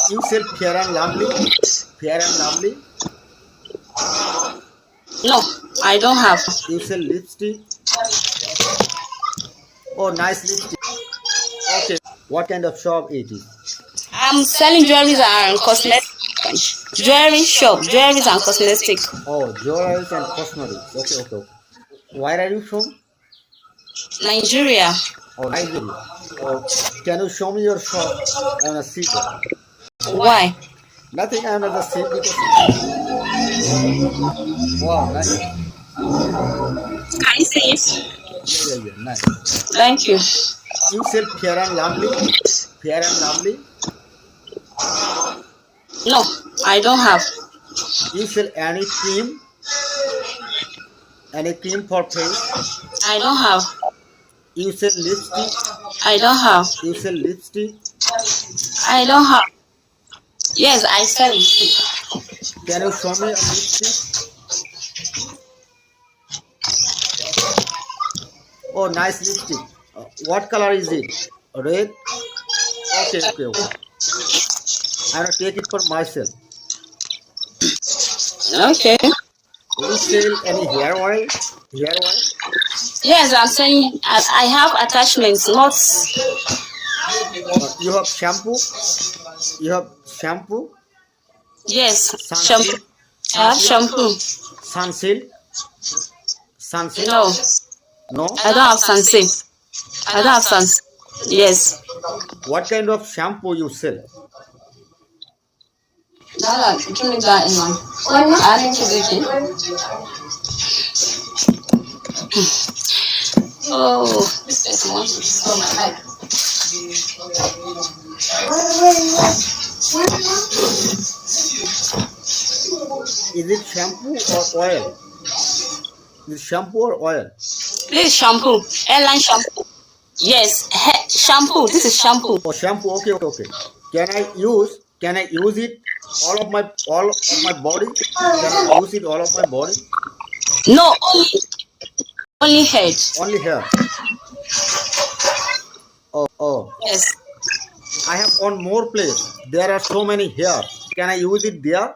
You sell fair and lovely? Fair and lovely? No, I don't have. You sell lipstick? Oh, nice lipstick. Okay. What kind of shop it is? I'm selling jewelries and cosmetics. Jewelry shop, jewelries and cosmetics. Oh, jewelries and cosmetics. Okay. Where are you from? Nigeria. Oh, Nigeria. Oh, can you show me your shop? I wanna see that. Why? Nothing. I wanna just see because. Wow, nice. Can you see it? Yeah, nice. Thank you. You sell fair and lovely? Fair and lovely? No, I don't have. You sell any cream? Any cream for face? I don't have. You sell lipstick? I don't have. You sell lipstick? I don't have. Yes, I sell it. Can you show me a lipstick? Oh, nice lipstick. What color is it? Red? Okay. I'm gonna take it for myself. Okay. You sell any hair oil? Hair oil? Yes, I'm saying I have attachments, not. You have shampoo? You have shampoo? Yes, Sunsilk? shampoo. I have shampoo. Sunsilk? Sunsilk? No, No? I don't have sunsilk. I don't have sunsilk. Yes. What kind of shampoo you sell? Dada, give me that in one. Adding to the key. Oh, this person wants to destroy my life. Is it shampoo or oil? Is it shampoo or oil? This is shampoo. Airline shampoo. Yes, shampoo. This is shampoo. Oh, shampoo. Okay. Can I use it all of my body? Can I use it all of my body? No, only head. Only hair. Oh. Yes. I have one more place. There are so many hair. Can I use it there?